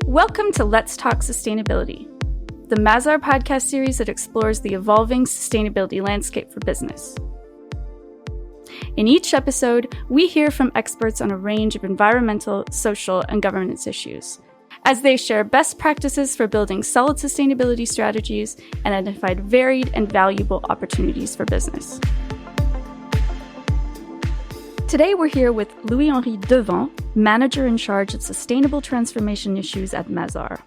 Welcome to Let's Talk Sustainability, the Mazars podcast series that explores the evolving sustainability landscape for business. In each episode, we hear from experts on a range of environmental, social, and governance issues, as they share best practices for building solid sustainability strategies and identified varied and valuable opportunities for business. Today we're here with Louis-Henri Devant, manager in charge of sustainable transformation issues at Mazars.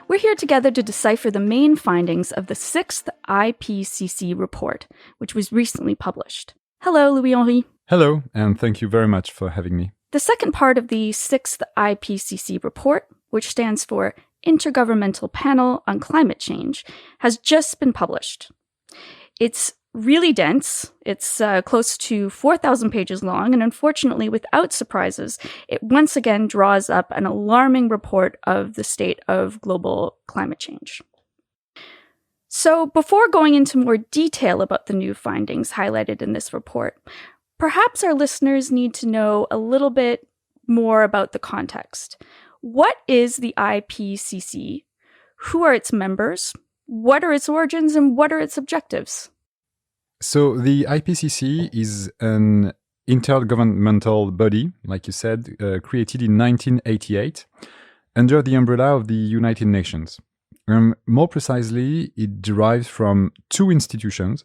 We're here together to decipher the main findings of the Sixth IPCC report, which was recently published. Hello, Louis-Henri. Hello, and thank you very much for having me. The second part of the Sixth IPCC report, which stands for Intergovernmental Panel on Climate Change, has just been published. It's really dense. It's close to 4,000 pages long, and unfortunately, without surprises, it once again draws up an alarming report of the state of global climate change. So before going into more detail about the new findings highlighted in this report, perhaps our listeners need to know a little bit more about the context. What is the IPCC? Who are its members? What are its origins, and what are its objectives? So the IPCC is an intergovernmental body, like you said, created in 1988 under the umbrella of the United Nations. More precisely, it derives from two institutions.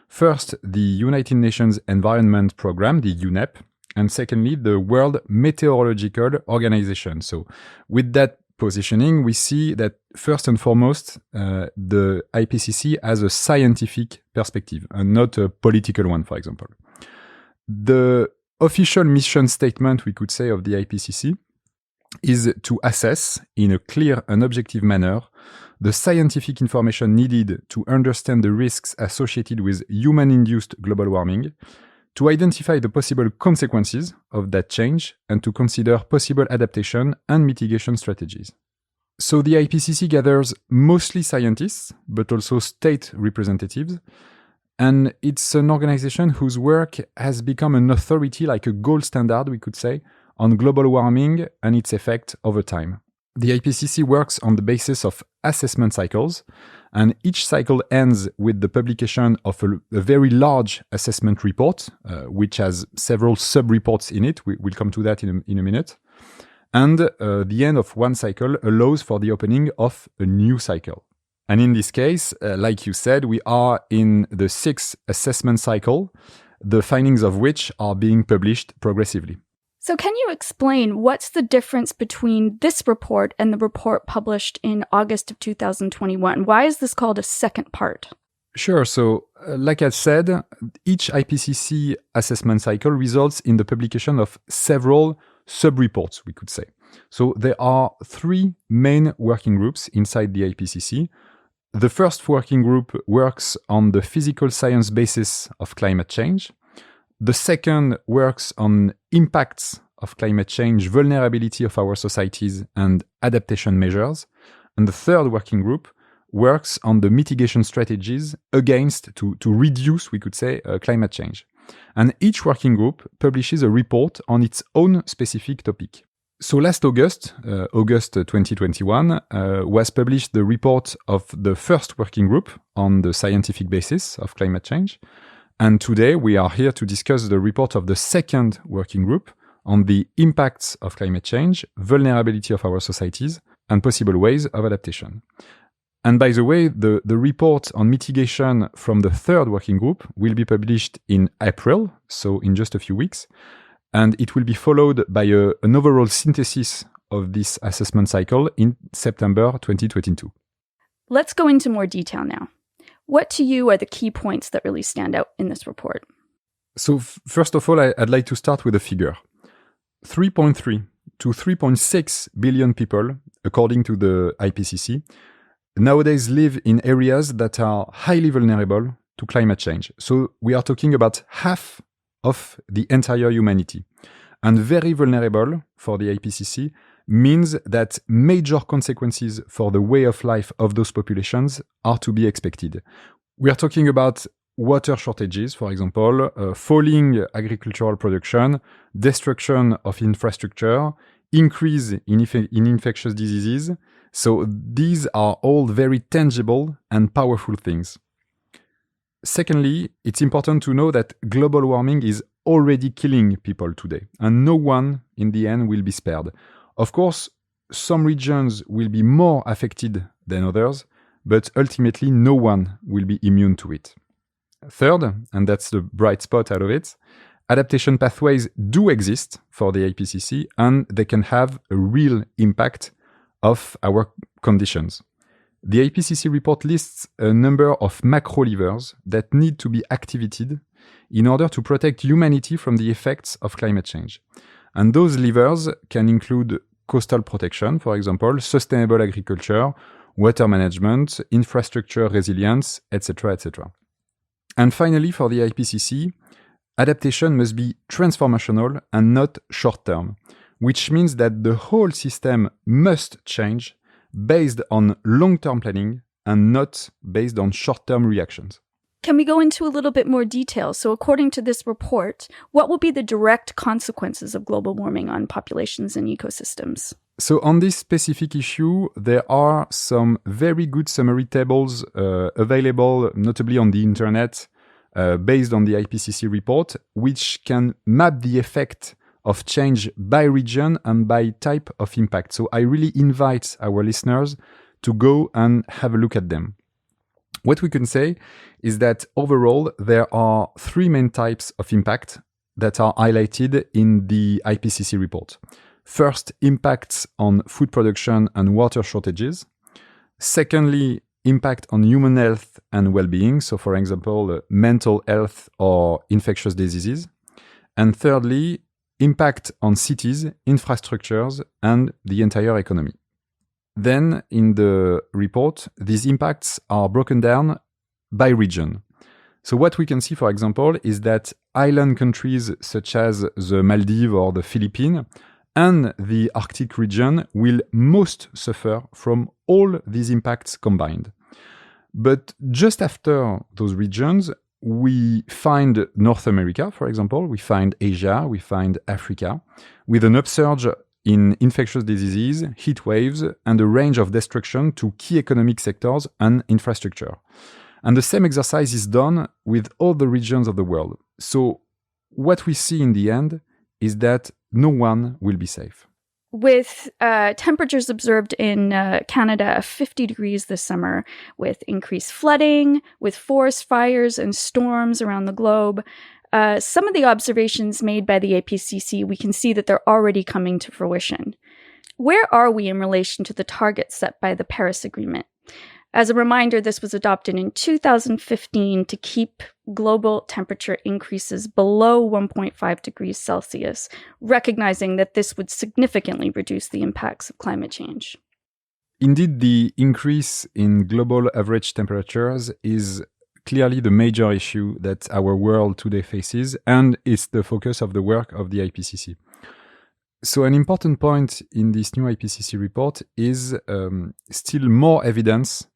First, the United Nations Environment Programme, the UNEP, and secondly, the World Meteorological Organization. So with that positioning, we see that first and foremost, the IPCC has a scientific perspective and not a political one, for example. The official mission statement, we could say, of the IPCC is to assess in a clear and objective manner the scientific information needed to understand the risks associated with human-induced global warming, to identify the possible consequences of that change, and to consider possible adaptation and mitigation strategies. So the IPCC gathers mostly scientists, but also state representatives, and it's an organization whose work has become an authority, like a gold standard, we could say, on global warming and its effect over time. The IPCC works on the basis of assessment cycles, and each cycle ends with the publication of a very large assessment report, which has several sub-reports in it. We'll come to that in a minute. And the end of one cycle allows for the opening of a new cycle. And in this case, like you said, we are in the sixth assessment cycle, the findings of which are being published progressively. So can you explain what's the difference between this report and the report published in August of 2021? Why is this called a second part? Sure. So, like I said, each IPCC assessment cycle results in the publication of several sub-reports, we could say. So there are three main working groups inside the IPCC. The first working group works on the physical science basis of climate change. The second works on impacts of climate change, vulnerability of our societies, and adaptation measures. And the third working group works on the mitigation strategies against, to reduce, we could say, climate change. And each working group publishes a report on its own specific topic. So last August 2021, was published the report of the first working group on the scientific basis of climate change. And today we are here to discuss the report of the second working group on the impacts of climate change, vulnerability of our societies, and possible ways of adaptation. And by the way, the report on mitigation from the third working group will be published in April, so in just a few weeks. And it will be followed by an overall synthesis of this assessment cycle in September 2022. Let's go into more detail now. What to you are the key points that really stand out in this report? So first of all, I'd like to start with a figure. 3.3 to 3.6 billion people, according to the IPCC, nowadays live in areas that are highly vulnerable to climate change. So we are talking about half of the entire humanity. And very vulnerable for the IPCC means that major consequences for the way of life of those populations are to be expected. We are talking about water shortages, for example, falling agricultural production, destruction of infrastructure, increase in infectious diseases. So these are all very tangible and powerful things. Secondly, it's important to know that global warming is already killing people today, and no one in the end will be spared. Of course, some regions will be more affected than others, but ultimately no one will be immune to it. Third, and that's the bright spot out of it, adaptation pathways do exist for the IPCC, and they can have a real impact of our conditions. The IPCC report lists a number of macro levers that need to be activated in order to protect humanity from the effects of climate change. And those levers can include coastal protection, for example, sustainable agriculture, water management, infrastructure resilience, etc., etc. And finally, for the IPCC, adaptation must be transformational and not short-term, which means that the whole system must change based on long-term planning and not based on short-term reactions. Can we go into a little bit more detail? So according to this report, what will be the direct consequences of global warming on populations and ecosystems? So on this specific issue, there are some very good summary tables available, notably on the internet, based on the IPCC report, which can map the effect of change by region and by type of impact. So I really invite our listeners to go and have a look at them. What we can say is that overall, there are three main types of impact that are highlighted in the IPCC report. First, impacts on food production and water shortages. Secondly, impact on human health and well-being. So for example, mental health or infectious diseases. And thirdly, impact on cities, infrastructures, and the entire economy. Then, in the report, these impacts are broken down by region. So what we can see, for example, is that island countries such as the Maldives or the Philippines and the Arctic region will most suffer from all these impacts combined. But just after those regions, we find North America, for example, we find Asia, we find Africa, with an upsurge in infectious diseases, heat waves, and a range of destruction to key economic sectors and infrastructure. And the same exercise is done with all the regions of the world. So what we see in the end is that no one will be safe. With temperatures observed in Canada of 50 degrees this summer, with increased flooding, with forest fires and storms around the globe, some of the observations made by the IPCC, we can see that they're already coming to fruition. Where are we in relation to the targets set by the Paris Agreement? As a reminder, this was adopted in 2015 to keep global temperature increases below 1.5 degrees Celsius, recognizing that this would significantly reduce the impacts of climate change. Indeed, the increase in global average temperatures is clearly the major issue that our world today faces, and it's the focus of the work of the IPCC. So an important point in this new IPCC report is still more evidence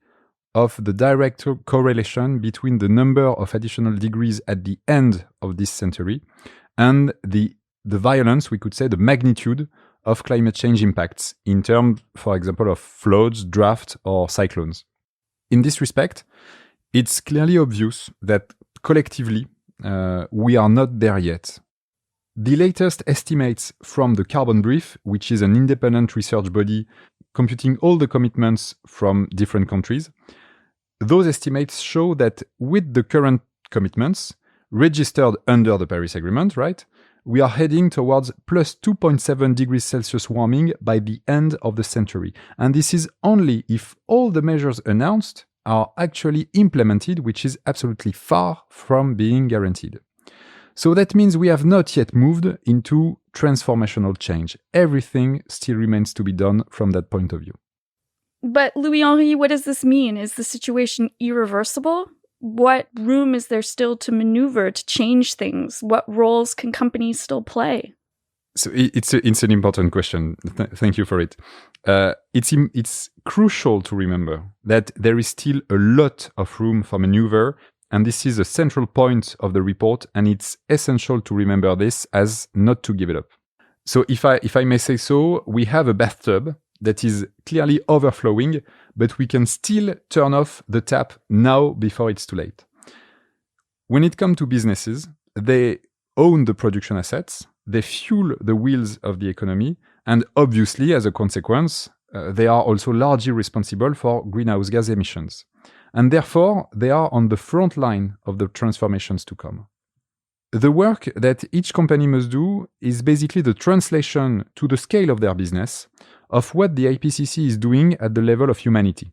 of the direct correlation between the number of additional degrees at the end of this century and the violence, we could say, the magnitude of climate change impacts in terms, for example, of floods, drought, or cyclones. In this respect, it's clearly obvious that collectively we are not there yet. The latest estimates from the Carbon Brief, which is an independent research body computing all the commitments from different countries, those estimates show that with the current commitments registered under the Paris Agreement, right, we are heading towards plus 2.7 degrees Celsius warming by the end of the century. And this is only if all the measures announced are actually implemented, which is absolutely far from being guaranteed. So that means we have not yet moved into transformational change. Everything still remains to be done from that point of view. But Louis-Henri, what does this mean? Is the situation irreversible? What room is there still to maneuver, to change things? What roles can companies still play? So it's an important question. Thank you for it. It's crucial to remember that there is still a lot of room for maneuver, and this is a central point of the report, and it's essential to remember this as not to give it up. So if I may say so, we have a bathtub that is clearly overflowing, but we can still turn off the tap now before it's too late. When it comes to businesses, they own the production assets, they fuel the wheels of the economy, and obviously, as a consequence, they are also largely responsible for greenhouse gas emissions. And therefore, they are on the front line of the transformations to come. The work that each company must do is basically the translation to the scale of their business of what the IPCC is doing at the level of humanity.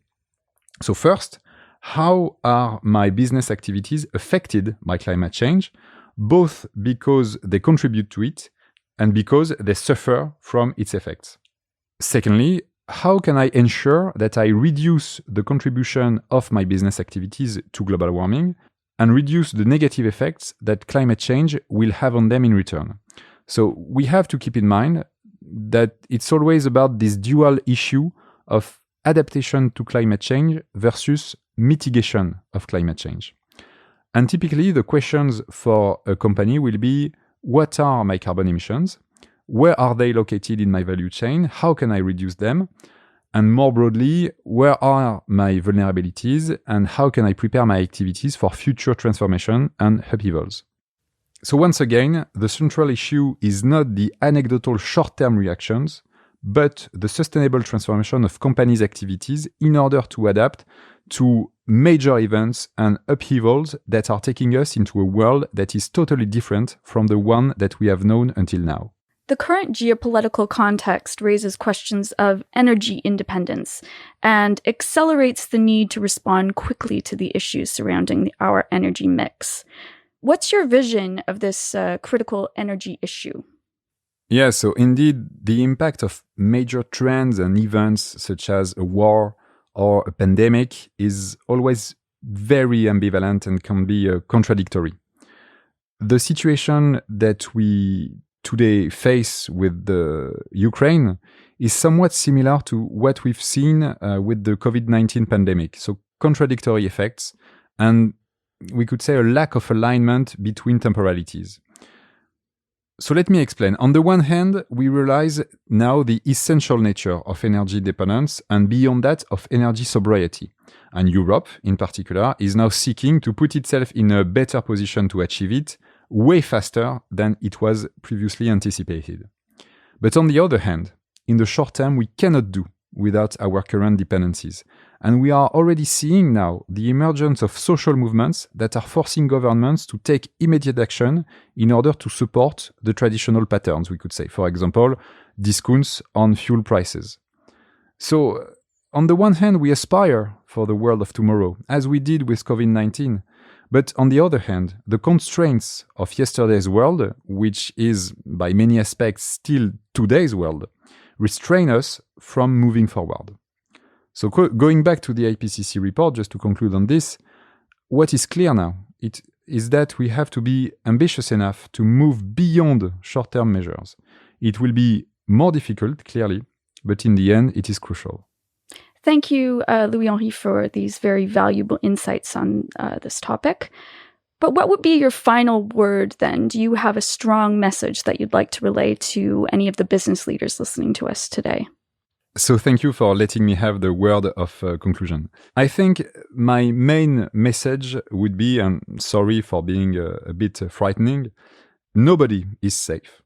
So first, how are my business activities affected by climate change, both because they contribute to it and because they suffer from its effects? Secondly, how can I ensure that I reduce the contribution of my business activities to global warming and reduce the negative effects that climate change will have on them in return? So we have to keep in mind that it's always about this dual issue of adaptation to climate change versus mitigation of climate change. And typically, the questions for a company will be, what are my carbon emissions? Where are they located in my value chain? How can I reduce them? And more broadly, where are my vulnerabilities and how can I prepare my activities for future transformation and upheavals? So once again, the central issue is not the anecdotal short-term reactions, but the sustainable transformation of companies' activities in order to adapt to major events and upheavals that are taking us into a world that is totally different from the one that we have known until now. The current geopolitical context raises questions of energy independence and accelerates the need to respond quickly to the issues surrounding our energy mix. What's your vision of this critical energy issue? Yeah, so indeed, the impact of major trends and events such as a war or a pandemic is always very ambivalent and can be contradictory. The situation that we today face with the Ukraine is somewhat similar to what we've seen with the COVID-19 pandemic. So contradictory effects and we could say a lack of alignment between temporalities. So let me explain. On the one hand, we realize now the essential nature of energy dependence and beyond that of energy sobriety. And Europe, in particular, is now seeking to put itself in a better position to achieve it way faster than it was previously anticipated. But on the other hand, in the short term, we cannot do without our current dependencies. And we are already seeing now the emergence of social movements that are forcing governments to take immediate action in order to support the traditional patterns, we could say. For example, discounts on fuel prices. So, on the one hand, we aspire for the world of tomorrow, as we did with COVID-19. But on the other hand, the constraints of yesterday's world, which is by many aspects still today's world, restrain us from moving forward. So going back to the IPCC report, just to conclude on this, what is clear now is that we have to be ambitious enough to move beyond short-term measures. It will be more difficult, clearly, but in the end, it is crucial. Thank you, Louis-Henri, for these very valuable insights on this topic. But what would be your final word then? Do you have a strong message that you'd like to relay to any of the business leaders listening to us today? So thank you for letting me have the word of conclusion. I think my main message would be, and sorry for being a bit frightening, nobody is safe.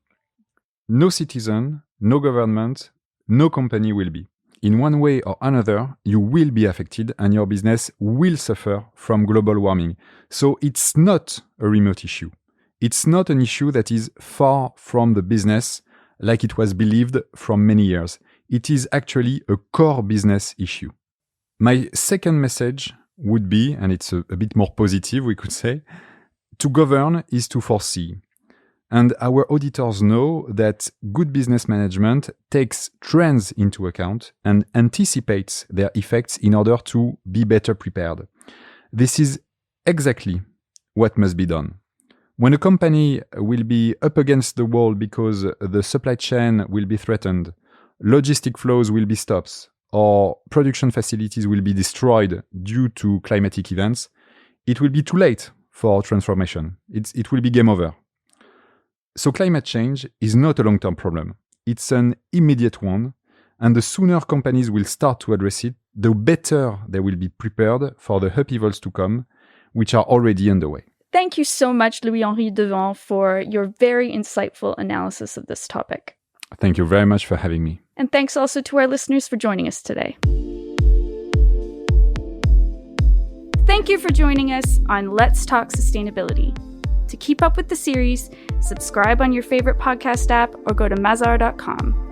No citizen, no government, no company will be. In one way or another, you will be affected and your business will suffer from global warming. So it's not a remote issue. It's not an issue that is far from the business like it was believed from many years. It is actually a core business issue. My second message would be, and it's a bit more positive, we could say, to govern is to foresee. And our auditors know that good business management takes trends into account and anticipates their effects in order to be better prepared. This is exactly what must be done. When a company will be up against the wall because the supply chain will be threatened, logistic flows will be stopped, or production facilities will be destroyed due to climatic events, it will be too late for transformation. It will be game over. So climate change is not a long-term problem. It's an immediate one, and the sooner companies will start to address it, the better they will be prepared for the upheavals to come, which are already underway. Thank you so much, Louis-Henri Devant, for your very insightful analysis of this topic. Thank you very much for having me. And thanks also to our listeners for joining us today. Thank you for joining us on Let's Talk Sustainability. To keep up with the series, subscribe on your favorite podcast app or go to Mazars.com.